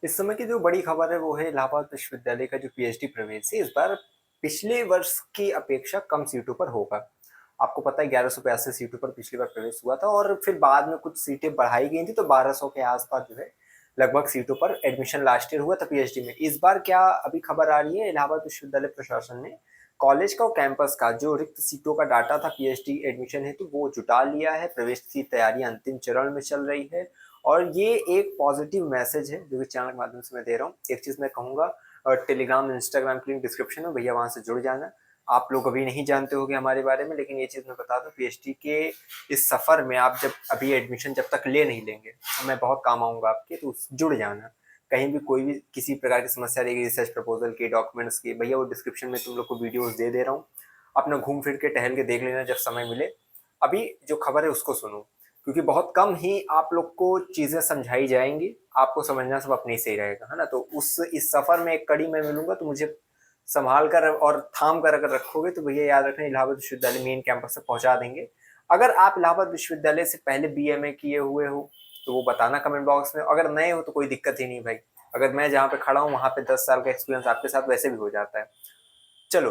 इस समय की जो बड़ी खबर है वो है इलाहाबाद विश्वविद्यालय का जो पीएचडी प्रवेश है इस बार पिछले वर्ष की अपेक्षा कम सीटों पर होगा। आपको पता है 1182 सीटों पर पिछली बार प्रवेश हुआ था और फिर बाद में कुछ सीटें बढ़ाई गई थी तो 1200 के आसपास जो है लगभग सीटों पर एडमिशन लास्ट ईयर हुआ था पीएचडी में। इस बार क्या अभी खबर आ रही है, इलाहाबाद विश्वविद्यालय प्रशासन ने कॉलेज का और कैंपस का जो रिक्त सीटों का डाटा था पीएचडी एडमिशन हेतु वो जुटा लिया है। प्रवेश की तैयारियां अंतिम चरण में चल रही है और ये एक पॉजिटिव मैसेज है जो कि चैनल के माध्यम से मैं दे रहा हूँ। एक चीज मैं कहूंगा, टेलीग्राम इंस्टाग्राम की लिंक डिस्क्रिप्शन में, भैया वहां से जुड़ जाना। आप लोग अभी नहीं जानते होगे हमारे बारे में, लेकिन ये चीज मैं बता दूं, पीएचडी के इस सफर में आप जब अभी एडमिशन जब तक ले नहीं लेंगे तो मैं बहुत काम आऊंगा आपके, तो जुड़ जाना। कहीं भी कोई भी किसी प्रकार की समस्या रहेगी रिसर्च प्रपोजल की, डॉक्यूमेंट्स की, भैया वो डिस्क्रिप्शन में तुम लोग को वीडियोस दे दे रहा हूँ। अपना घूम फिर के टहल के देख लेना जब समय मिले। अभी जो खबर है उसको सुनो, क्योंकि बहुत कम ही आप लोग को चीजें समझाई जाएंगी, आपको समझना सब अपने से ही रहेगा, है ना। तो उस इस सफर में एक कड़ी मैं मिलूंगा तो मुझे संभाल कर और थाम कर अगर रखोगे तो भैया याद रखना इलाहाबाद विश्वविद्यालय मेन कैंपस तक पहुंचा देंगे। अगर आप इलाहाबाद विश्वविद्यालय से पहले बीएमए किए हुए हो तो वो बताना कमेंट बॉक्स में, अगर नए हो तो कोई दिक्कत ही नहीं भाई। अगर मैं जहाँ पे खड़ा हूँ वहां पे 10 साल का एक्सपीरियंस आपके साथ वैसे भी हो जाता है। चलो,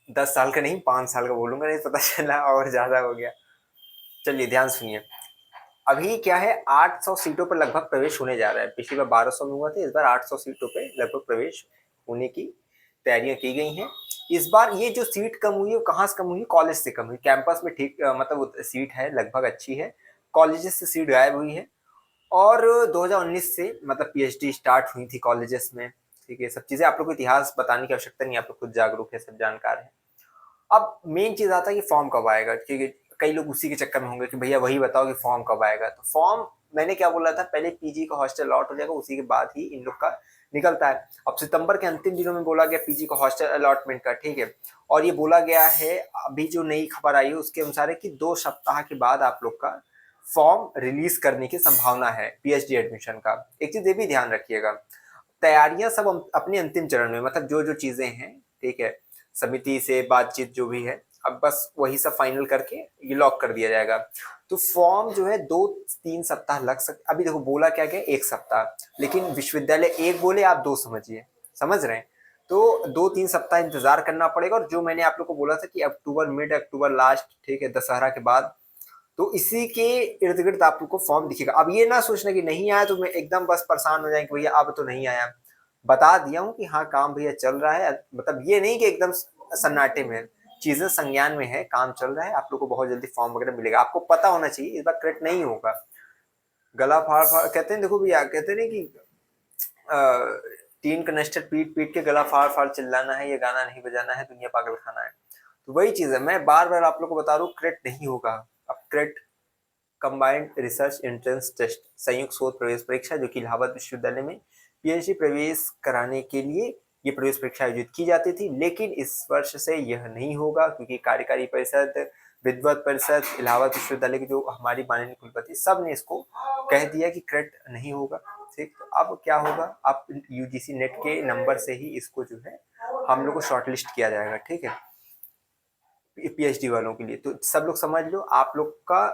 10 साल का नहीं 5 साल का बोलूंगा, नहीं पता चला और ज्यादा हो गया। चलिए ध्यान सुनिए। अभी क्या है, 800 सीटों पर लगभग प्रवेश होने जा रहा है। पिछली बार 1200 में हुआ था, इस बार 800 सीटों पे लगभग प्रवेश होने की तैयारियां की गई हैं। इस बार ये जो सीट कम हुई है वो कहाँ से कम हुई? कॉलेज से कम हुई। कैंपस में ठीक मतलब सीट है लगभग अच्छी है, कॉलेजेस से सीट गायब हुई है। और 2019 से मतलब पीएचडी स्टार्ट हुई थी कॉलेजेस में। ठीक है, सब चीजें आप लोग को इतिहास बताने की आवश्यकता नहीं, आप लोग खुद जागरूक है, सब जानकार है। अब मेन चीज आता है कि फॉर्म कब आएगा, क्योंकि कई लोग उसी के चक्कर में होंगे कि भैया वही बताओ कि फॉर्म कब आएगा। तो फॉर्म मैंने क्या बोला था, पहले पीजी का हॉस्टल अलॉट हो जाएगा, उसी के बाद ही इन लोग का निकलता है। अब सितंबर के अंतिम दिनों में बोला गया पीजी का हॉस्टल अलॉटमेंट का, ठीक है। और ये बोला गया है, अभी जो नई खबर आई है उसके अनुसार है कि 2 सप्ताह के बाद आप लोग का फॉर्म रिलीज करने की संभावना है पीएचडी एडमिशन का। एक चीज ये भी ध्यान रखिएगा, तैयारियां सब अपने अंतिम चरण में, मतलब जो जो चीजें हैं, ठीक है, समिति से बातचीत जो भी है, अब बस वही सब फाइनल करके ये लॉक कर दिया जाएगा। तो फॉर्म जो है 2-3 सप्ताह लग सकते। अभी देखो बोला क्या गया 1 सप्ताह, लेकिन विश्वविद्यालय एक बोले आप दो समझिए, समझ रहे हैं। तो 2-3 सप्ताह इंतजार करना पड़ेगा। और जो मैंने आप लोग को बोला था कि अक्टूबर, मिड अक्टूबर लास्ट, ठीक है, दशहरा के बाद, तो इसी के इर्द गिर्द आप लोग को फॉर्म दिखेगा। अब ये ना सोचना कि नहीं आया तो मैं एकदम बस परेशान हो जाए कि भैया अब तो नहीं आया। बता दिया हूँ कि हाँ काम भैया चल रहा है, मतलब ये नहीं कि एकदम सन्नाटे में, चीजें संज्ञान में है, काम चल रहा है। आप लोग को बहुत जल्दी फॉर्म वगैरह मिलेगा। आपको पता होना चाहिए इस बार करेक्ट नहीं होगा। गला फाड़ फाड़ कहते हैं, देखो भैया कहते नहीं कि तीन कनेस्टर पीट पीट के गला फाड़ फाड़ चिल्लाना है, ये गाना नहीं बजाना है, दुनिया पागल खाना है। तो वही चीज है, मैं बार बार आप लोग को बता रहा हूँ करेक्ट नहीं होगा। अब correct combined research entrance test, संयुक्त शोध प्रवेश परीक्षा, जो कि इलाहाबाद विश्वविद्यालय में पीएचडी प्रवेश कराने के लिए ये प्रवेश परीक्षा आयोजित की जाती थी, लेकिन इस वर्ष से यह नहीं होगा क्योंकि कार्यकारी परिषद, विद्वत परिषद, इलाहाबाद विश्वविद्यालय के जो हमारी माननीय कुलपति, सब ने इसको कह दिया कि करेक्ट नहीं होगा। ठीक, तो अब क्या होगा, आप यूजीसी नेट के नंबर से ही इसको जो है हम लोग को शॉर्टलिस्ट किया जाएगा, ठीक है, पीएचडी वालों के लिए। तो सब लोग समझ लो, आप लोग का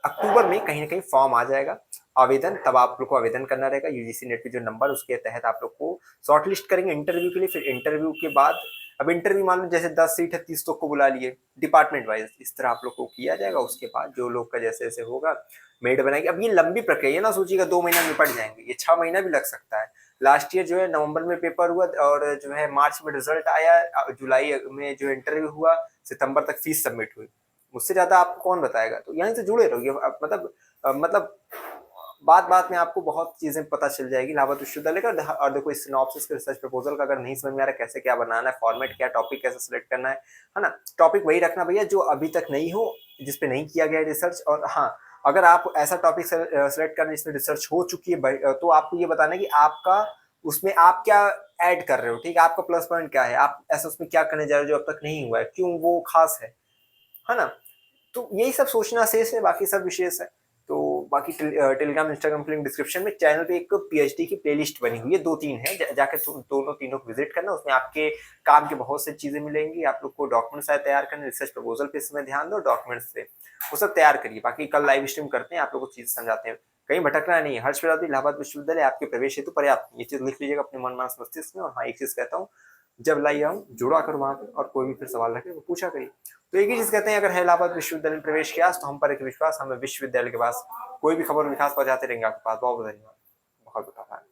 अक्टूबर में कहीं ना कहीं फॉर्म आ जाएगा, आवेदन, तब आप लोग को आवेदन करना रहेगा। यूजीसी नेट पे जो नंबर उसके तहत आप लोग को शॉर्टलिस्ट करेंगे इंटरव्यू के लिए। फिर इंटरव्यू के बाद, अब इंटरव्यू मान लो जैसे 10 सीट है, 30 लोग को बुला लिए डिपार्टमेंट वाइज, इस तरह आप लोग को किया जाएगा। उसके बाद जो लोग का जैसे जैसे होगा मेरिट बनाएगी। अब ये लंबी प्रक्रिया ना सोचिएगा 2 महीना निपट जाएंगे, ये 6 महीना भी लग सकता है। लास्ट ईयर जो है नवंबर में पेपर हुआ और जो है मार्च में रिजल्ट आया, जुलाई में जो इंटरव्यू हुआ, सितंबर तक फीस सबमिट हुई। मुझसे ज्यादा आपको कौन बताएगा। तो यहीं से जुड़े रहोगे, मतलब बात बात में आपको बहुत चीजें पता चल जाएगी इलाहाबाद विश्वविद्यालय का। और देखो इस सिनॉप्सिस के रिसर्च प्रपोजल का अगर नहीं समझ में आ रहा कैसे क्या बनाना है, फॉर्मेट क्या, टॉपिक कैसे सिलेक्ट करना है ना। टॉपिक वही रखना भैया जो अभी तक नहीं हो, जिसपे नहीं किया गया रिसर्च। और हाँ, अगर आप ऐसा टॉपिक सेलेक्ट करना जिसमें रिसर्च हो चुकी है तो आपको ये बताना है कि आपका उसमें आप क्या ऐड कर रहे हो, ठीक है, आपका प्लस पॉइंट क्या है, आप ऐसा उसमें क्या करने जा रहे हो जो अब तक नहीं हुआ है, क्यों वो खास है ना। तो यही सब सोचना शेष है, बाकी सब विशेष है। तो बाकी टेलीग्राम इंस्टाग्राम की लिंक डिस्क्रिप्शन में, चैनल पे एक पीएचडी की प्लेलिस्ट बनी हुई है, 2-3 है, जाकर दोनों तीनों को विजिट करना। उसमें आपके काम की बहुत सी चीजें मिलेंगी। आप लोग को डॉक्यूमेंट्स तैयार करने, रिसर्च प्रपोजल पे इस समय ध्यान दो, डॉक्यूमेंट्स से वो सब तैयार करिए। बाकी कल लाइव स्ट्रीम करते हैं, आप लोग को चीज समझाते हैं। कहीं भटकना नहीं है। हर्ष वेलावती इलाहाबाद विश्वविद्यालय आपके प्रवेश हेतु पर्याप्त, ये चीज लिख लीजिएगा अपने मन मानस मस्तिष्क में। और हाँ, एक चीज कहता हूँ, जब लाइए हम जुड़ा कर वहां पे, और कोई भी फिर सवाल रखे वो पूछा करिए। तो एक ही चीज कहते हैं, अगर है इलाहाबाद विश्वविद्यालय में प्रवेश किया तो हम पर एक विश्वास, हमें विश्वविद्यालय के पास कोई भी खबर विकास पहुंचाते रहेंगे आपके पास। बहुत बहुत धन्यवाद। बहुत बहुत आभार।